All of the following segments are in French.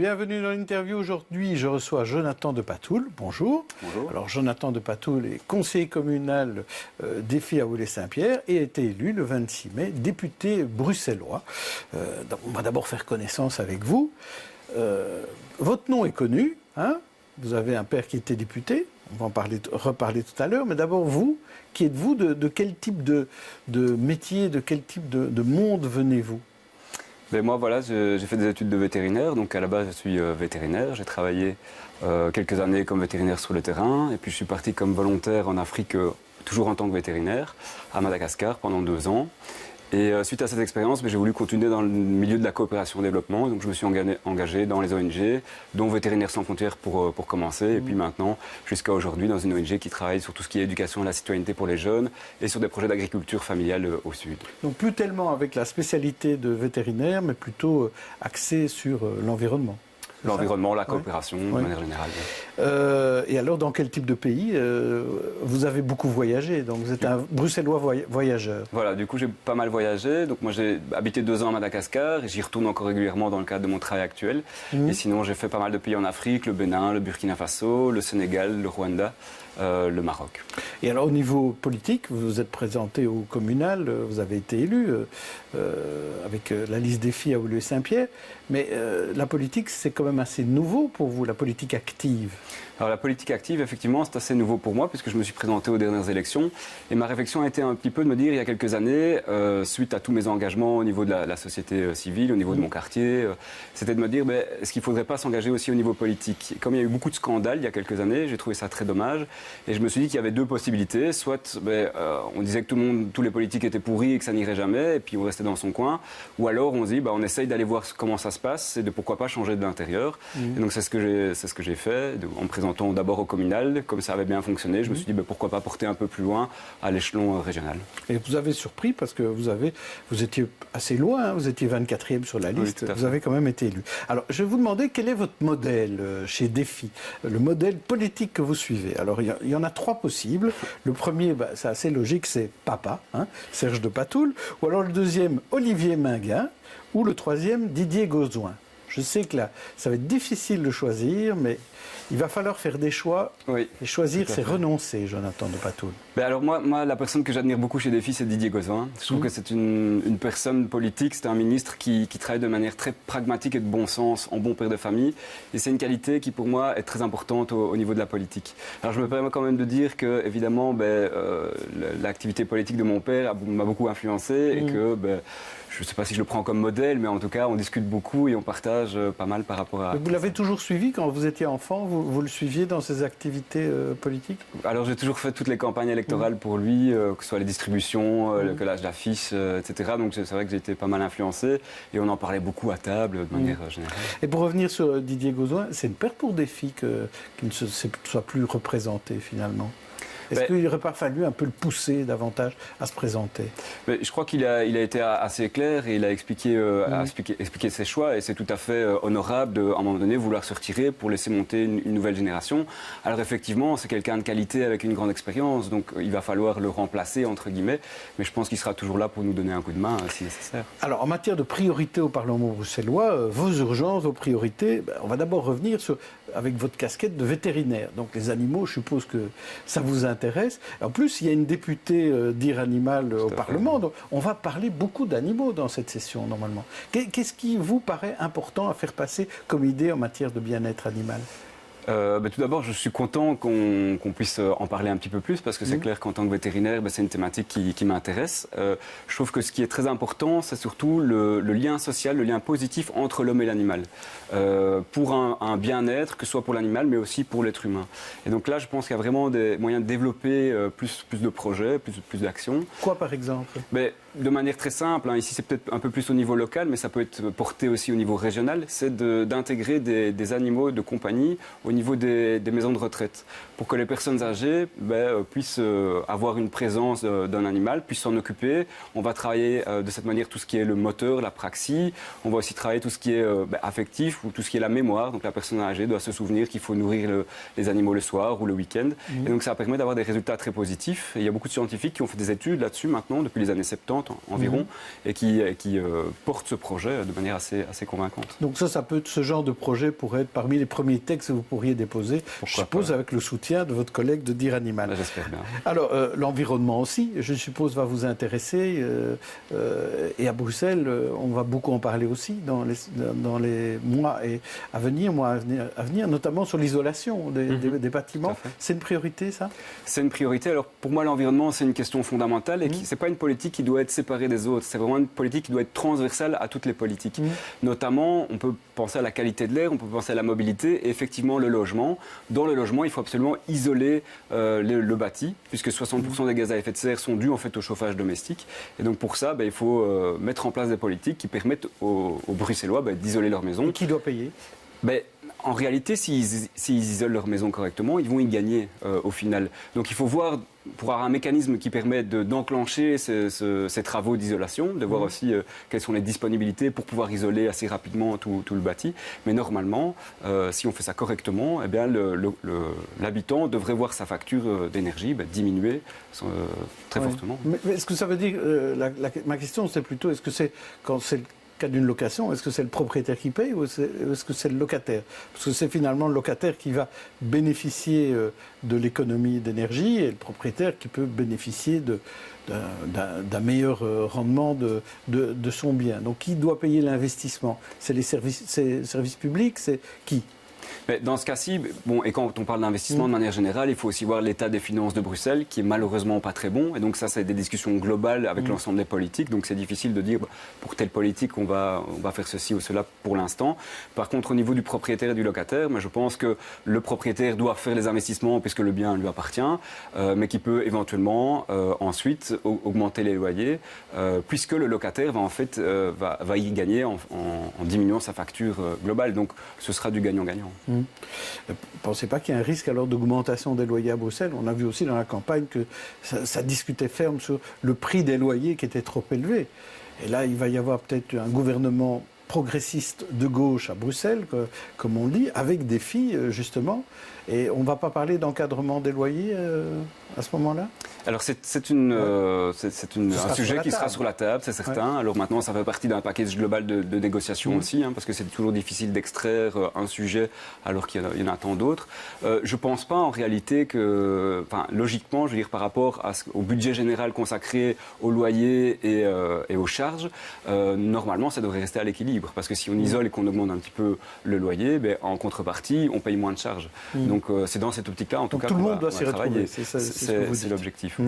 Bienvenue dans l'interview. Aujourd'hui, je reçois Jonathan de Patoul. Bonjour. Bonjour. Alors, Jonathan de Patoul est conseiller communal d'Effy à Oulé-Saint-Pierre et a été élu le 26 mai député bruxellois. On va d'abord faire connaissance avec vous. Votre nom est connu, hein? Vous avez un père qui était député. On va en reparler tout à l'heure. Mais d'abord, vous, qui êtes-vous? De quel type de métier, de quel type de monde venez-vous? Ben moi, voilà, j'ai fait des études de vétérinaire. Donc, à la base, je suis vétérinaire. J'ai travaillé quelques années comme vétérinaire sur le terrain. Et puis, je suis parti comme volontaire en Afrique, toujours en tant que vétérinaire, à Madagascar pendant 2 ans. Et suite à cette expérience, j'ai voulu continuer dans le milieu de la coopération au développement. Donc je me suis engagé dans les ONG, dont Vétérinaires sans frontières pour commencer. Et puis maintenant, jusqu'à aujourd'hui, dans une ONG qui travaille sur tout ce qui est éducation à la citoyenneté pour les jeunes et sur des projets d'agriculture familiale au sud. Donc plus tellement avec la spécialité de vétérinaire, mais plutôt axé sur l'environnement. L'environnement, la coopération, de manière générale. Et alors, dans quel type de pays vous avez beaucoup voyagé? Donc, vous êtes un Bruxellois voyageur. Voilà, du coup, j'ai pas mal voyagé. Donc, moi, j'ai habité 2 ans à Madagascar et j'y retourne encore régulièrement dans le cadre de mon travail actuel. Et sinon, j'ai fait pas mal de pays en Afrique, le Bénin, le Burkina Faso, le Sénégal, le Rwanda, le Maroc. Et alors, au niveau politique, vous vous êtes présenté au communal, vous avez été élu avec la liste d'Effy à Oulé-Saint-Pierre. Mais la politique, c'est quand même assez nouveau pour vous, la politique active. Alors la politique active, effectivement, c'est assez nouveau pour moi puisque je me suis présenté aux dernières élections. Et ma réflexion a été un petit peu de me dire, il y a quelques années, suite à tous mes engagements au niveau de la société civile, au niveau de mon quartier, c'était de me dire, est-ce qu'il ne faudrait pas s'engager aussi au niveau politique? Et comme il y a eu beaucoup de scandales il y a quelques années, j'ai trouvé ça très dommage. Et je me suis dit qu'il y avait 2 possibilités. Soit on disait que tous les politiques étaient pourris et que ça n'irait jamais, et puis on restait dans son coin. Ou alors on se dit, on essaye d'aller voir comment ça se passe et de pourquoi pas changer de l'intérieur. Et donc c'est ce que j'ai fait, en me présentant d'abord au communal, comme ça avait bien fonctionné, je me suis dit pourquoi pas porter un peu plus loin à l'échelon régional. Et vous avez surpris parce que vous étiez assez loin, hein, vous étiez 24e sur la liste, vous avez quand même été élu. Alors je vais vous demander quel est votre modèle chez Défi, le modèle politique que vous suivez. Alors il y en a 3 possibles. Le premier, c'est assez logique, c'est Papa, hein, Serge de Patoul, ou alors le deuxième, Olivier Minguin, ou le troisième, Didier Gauzoin. Je sais que là, ça va être difficile de choisir, mais il va falloir faire des choix. Oui, et choisir, c'est renoncer, Jonathan de Patoul. Alors moi, la personne que j'admire beaucoup chez Défi, c'est Didier Gauzoin. Je trouve que c'est une personne politique, c'est un ministre qui travaille de manière très pragmatique et de bon sens, en bon père de famille. Et c'est une qualité qui, pour moi, est très importante au niveau de la politique. Alors je me permets quand même de dire que, évidemment, l'activité politique de mon père m'a beaucoup influencé et que... je ne sais pas si je le prends comme modèle, mais en tout cas, on discute beaucoup et on partage pas mal par rapport à... Vous l'avez toujours suivi quand vous étiez enfant? Vous le suiviez dans ses activités politiques? Alors, j'ai toujours fait toutes les campagnes électorales pour lui, que ce soit les distributions, le collage d'affiches, etc. Donc, c'est vrai que j'ai été pas mal influencé et on en parlait beaucoup à table, de manière générale. Et pour revenir sur Didier Gauzoin, c'est une perte pour Défi qu'il ne soit plus représenté, finalement? Est-ce qu'il n'aurait pas fallu un peu le pousser davantage à se présenter? Je crois qu'il a été assez clair et il a expliqué ses choix et c'est tout à fait honorable de, à un moment donné, vouloir se retirer pour laisser monter une nouvelle génération. Alors effectivement, c'est quelqu'un de qualité avec une grande expérience, donc il va falloir le remplacer, entre guillemets, mais je pense qu'il sera toujours là pour nous donner un coup de main si nécessaire. Alors en matière de priorité au Parlement bruxellois, vos urgences, vos priorités, on va d'abord revenir avec votre casquette de vétérinaire. Donc les animaux, je suppose que ça vous intéresse. En plus, il y a une députée d'Ir Animal au Parlement. Donc, on va parler beaucoup d'animaux dans cette session, normalement. Qu'est-ce qui vous paraît important à faire passer comme idée en matière de bien-être animal ? Tout d'abord, je suis content qu'on puisse en parler un petit peu plus parce que c'est clair qu'en tant que vétérinaire, c'est une thématique qui m'intéresse. Je trouve que ce qui est très important, c'est surtout le lien social, le lien positif entre l'homme et l'animal. Pour un bien-être, que ce soit pour l'animal, mais aussi pour l'être humain. Et donc là, je pense qu'il y a vraiment des moyens de développer plus de projets, plus d'actions. Quoi, par exemple ? De manière très simple, ici c'est peut-être un peu plus au niveau local, mais ça peut être porté aussi au niveau régional, c'est d'intégrer des animaux de compagnie au niveau des maisons de retraite, pour que les personnes âgées puissent avoir une présence d'un animal, puissent s'en occuper. On va travailler de cette manière tout ce qui est le moteur, la praxie. On va aussi travailler tout ce qui est affectif ou tout ce qui est la mémoire. Donc la personne âgée doit se souvenir qu'il faut nourrir les animaux le soir ou le week-end. Et donc ça permet d'avoir des résultats très positifs. Et il y a beaucoup de scientifiques qui ont fait des études là-dessus maintenant, depuis les années 70 environ, et qui portent ce projet de manière assez convaincante. Donc ce genre de projet pourrait être parmi les premiers textes que vous pourriez déposer, je suppose, avec le soutien de votre collègue de Dire Animal. J'espère bien. Alors, l'environnement aussi, je suppose, va vous intéresser. Et à Bruxelles, on va beaucoup en parler aussi dans les mois à venir, notamment sur l'isolation des bâtiments. C'est une priorité, ça? C'est une priorité. Alors, pour moi, l'environnement, c'est une question fondamentale et ce n'est pas une politique qui doit être séparée des autres. C'est vraiment une politique qui doit être transversale à toutes les politiques. Notamment, on peut penser à la qualité de l'air, on peut penser à la mobilité et effectivement le logement. Dans le logement, il faut absolument isoler le bâti, puisque 60% des gaz à effet de serre sont dus en fait au chauffage domestique. Et donc pour ça, il faut mettre en place des politiques qui permettent aux Bruxellois d'isoler leur maison. Et qui doit payer? En réalité, s'ils isolent leur maison correctement, ils vont y gagner au final. Donc il faut voir, pour avoir un mécanisme qui permet d'enclencher ces travaux d'isolation, de voir aussi quelles sont les disponibilités pour pouvoir isoler assez rapidement tout le bâti. Mais normalement, si on fait ça correctement, eh bien l'habitant devrait voir sa facture d'énergie diminuer très fortement. Mais est-ce que ça veut dire, ma question c'est plutôt, est-ce que c'est quand c'est le cas d'une location, est-ce que c'est le propriétaire qui paye ou est-ce que c'est le locataire? Parce que c'est finalement le locataire qui va bénéficier de l'économie d'énergie et le propriétaire qui peut bénéficier d'un meilleur rendement de son bien. Donc qui doit payer l'investissement? C'est les services publics? C'est qui? Mais dans ce cas-ci, et quand on parle d'investissement de manière générale, il faut aussi voir l'état des finances de Bruxelles, qui est malheureusement pas très bon. Et donc ça, c'est des discussions globales avec l'ensemble des politiques. Donc c'est difficile de dire, pour telle politique, on va faire ceci ou cela pour l'instant. Par contre, au niveau du propriétaire et du locataire, je pense que le propriétaire doit faire les investissements puisque le bien lui appartient, mais qui peut éventuellement ensuite augmenter les loyers, puisque le locataire va y gagner en diminuant sa facture globale. Donc ce sera du gagnant-gagnant. Vous ne pensez pas qu'il y a un risque alors d'augmentation des loyers à Bruxelles? On a vu aussi dans la campagne que ça discutait ferme sur le prix des loyers qui était trop élevé. Et là, il va y avoir peut-être un gouvernement progressiste de gauche à Bruxelles, comme on dit, avec des filles, justement. Et on ne va pas parler d'encadrement des loyers à ce moment-là? Alors c'est un sujet qui sera sur la table, c'est certain. Alors maintenant, ça fait partie d'un package global de négociations aussi, parce que c'est toujours difficile d'extraire un sujet alors qu'il y en a tant d'autres. Je ne pense pas en réalité que, logiquement, je veux dire par rapport au budget général consacré aux loyers et aux charges, normalement, ça devrait rester à l'équilibre. Parce que si on isole et qu'on augmente un petit peu le loyer, en contrepartie, on paye moins de charges. Donc c'est dans cette optique-là, en tout cas, tout le monde doit s'y retrouver. C'est l'objectif.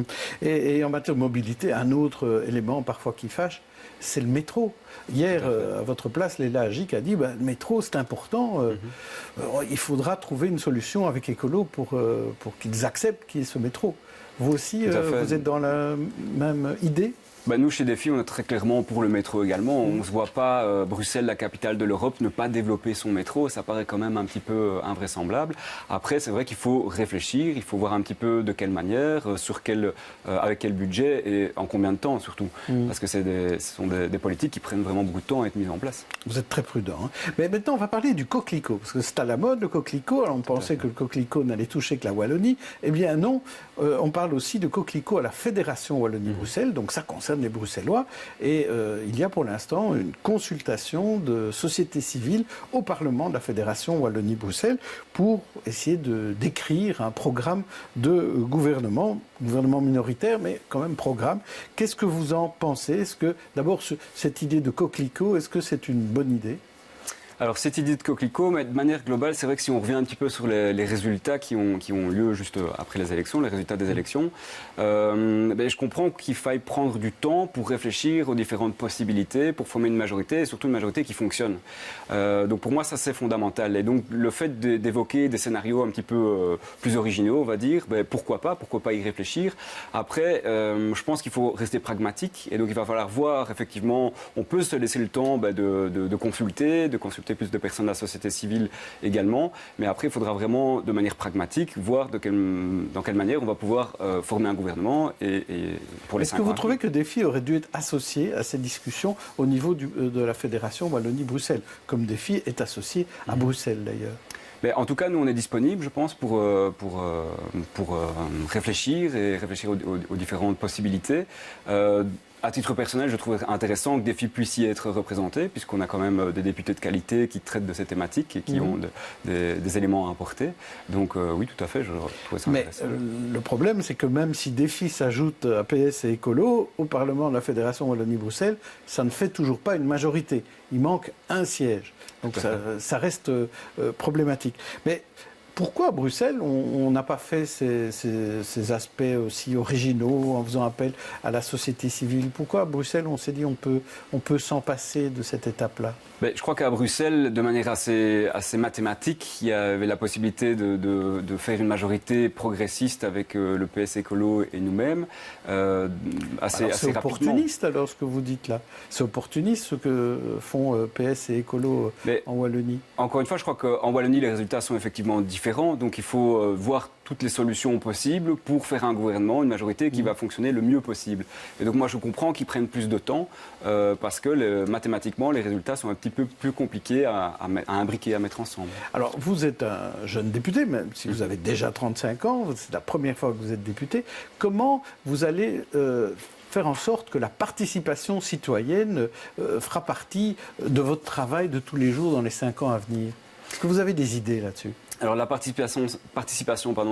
Et en matière de mobilité, un autre élément parfois qui fâche, c'est le métro. Hier, à votre place, Léla Agic a dit le métro, c'est important. Il faudra trouver une solution avec Écolo pour qu'ils acceptent qu'il y ait ce métro. Vous aussi, vous êtes dans la même idée? Nous, chez Défi, on est très clairement pour le métro également. On ne se voit pas Bruxelles, la capitale de l'Europe, ne pas développer son métro. Ça paraît quand même un petit peu invraisemblable. Après, c'est vrai qu'il faut réfléchir, il faut voir un petit peu de quelle manière, avec quel budget et en combien de temps surtout. Parce que ce sont des politiques qui prennent vraiment beaucoup de temps à être mises en place. Vous êtes très prudent. Mais maintenant, on va parler du coquelicot. Parce que c'est à la mode, le coquelicot. Alors, on pensait que le coquelicot n'allait toucher que la Wallonie. Eh bien non, on parle aussi de coquelicot à la Fédération Wallonie-Bruxelles. Donc ça concerne les Bruxellois. Et il y a pour l'instant une consultation de société civile au Parlement de la Fédération Wallonie-Bruxelles pour essayer d'écrire un programme de gouvernement minoritaire, mais quand même programme. Qu'est-ce que vous en pensez? Est-ce que, d'abord, cette idée de coquelicot, est-ce que c'est une bonne idée? Alors cette idée de coquelicot, mais de manière globale, c'est vrai que si on revient un petit peu sur les résultats qui ont lieu juste après les élections, les résultats des élections, je comprends qu'il faille prendre du temps pour réfléchir aux différentes possibilités, pour former une majorité, et surtout une majorité qui fonctionne. Donc pour moi, ça c'est fondamental. Et donc le fait d'évoquer des scénarios un petit peu plus originaux, on va dire, pourquoi pas y réfléchir. Après, je pense qu'il faut rester pragmatique, et donc il va falloir voir, effectivement, on peut se laisser le temps de consulter apporter plus de personnes à la société civile également. Mais après, il faudra vraiment, de manière pragmatique, voir dans quelle manière on va pouvoir former un gouvernement et pour les 5 ans. Est-ce que vous trouvez que Défi aurait dû être associé à ces discussions au niveau de la Fédération Wallonie-Bruxelles, comme Défi est associé à Bruxelles d'ailleurs? Mais en tout cas, nous, on est disponible, je pense, pour réfléchir et réfléchir aux différentes possibilités. À titre personnel, je trouve intéressant que Défi puisse y être représenté, puisqu'on a quand même des députés de qualité qui traitent de ces thématiques et qui ont des éléments à apporter. Donc oui, tout à fait, je trouve ça intéressant. Mais le problème, c'est que même si Défi s'ajoute à PS et Écolo, au Parlement de la Fédération Wallonie-Bruxelles, ça ne fait toujours pas une majorité. Il manque un siège. Donc ça reste problématique. Mais pourquoi à Bruxelles, on n'a pas fait ces aspects aussi originaux en faisant appel à la société civile? Pourquoi à Bruxelles, on s'est dit on peut s'en passer de cette étape-là? Je crois qu'à Bruxelles, de manière assez mathématique, il y avait la possibilité de faire une majorité progressiste avec le PS Écolo et nous-mêmes assez rapidement. C'est opportuniste alors ce que vous dites là. C'est opportuniste ce que font PS et Écolo en Wallonie. Encore une fois, je crois qu'en Wallonie, les résultats sont effectivement différents. Donc il faut voir toutes les solutions possibles pour faire un gouvernement, une majorité qui va fonctionner le mieux possible. Et donc moi, je comprends qu'ils prennent plus de temps parce que mathématiquement, les résultats sont un petit peu plus compliqués à imbriquer, à mettre ensemble. Alors, vous êtes un jeune député, même si vous avez déjà 35 ans, c'est la première fois que vous êtes député. Comment vous allez faire en sorte que la participation citoyenne fera partie de votre travail de tous les jours dans les 5 ans à venir? Est-ce que vous avez des idées là-dessus? Alors la participation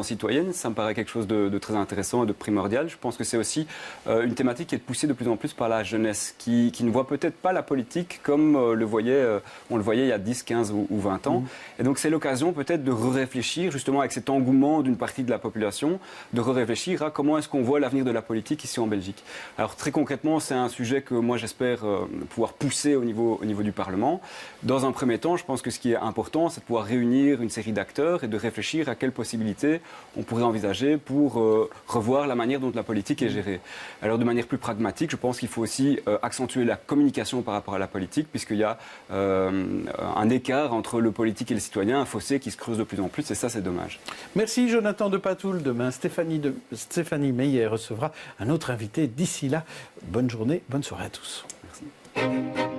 citoyenne, ça me paraît quelque chose de très intéressant et de primordial. Je pense que c'est aussi une thématique qui est poussée de plus en plus par la jeunesse, qui ne voit peut-être pas la politique comme on le voyait il y a 10, 15 ou 20 ans. Et donc c'est l'occasion peut-être de réfléchir justement avec cet engouement d'une partie de la population, de réfléchir à comment est-ce qu'on voit l'avenir de la politique ici en Belgique. Alors très concrètement, c'est un sujet que moi j'espère pouvoir pousser au niveau du Parlement. Dans un premier temps, je pense que ce qui est important, c'est de pouvoir réunir une série d'acteurs et de réfléchir à quelles possibilités on pourrait envisager pour revoir la manière dont la politique est gérée. Alors de manière plus pragmatique, je pense qu'il faut aussi accentuer la communication par rapport à la politique, puisqu'il y a un écart entre le politique et le citoyen, un fossé qui se creuse de plus en plus, et ça c'est dommage. Merci Jonathan Depatoul. Demain, Stéphanie Meyer recevra un autre invité. D'ici là, bonne journée, bonne soirée à tous. Merci.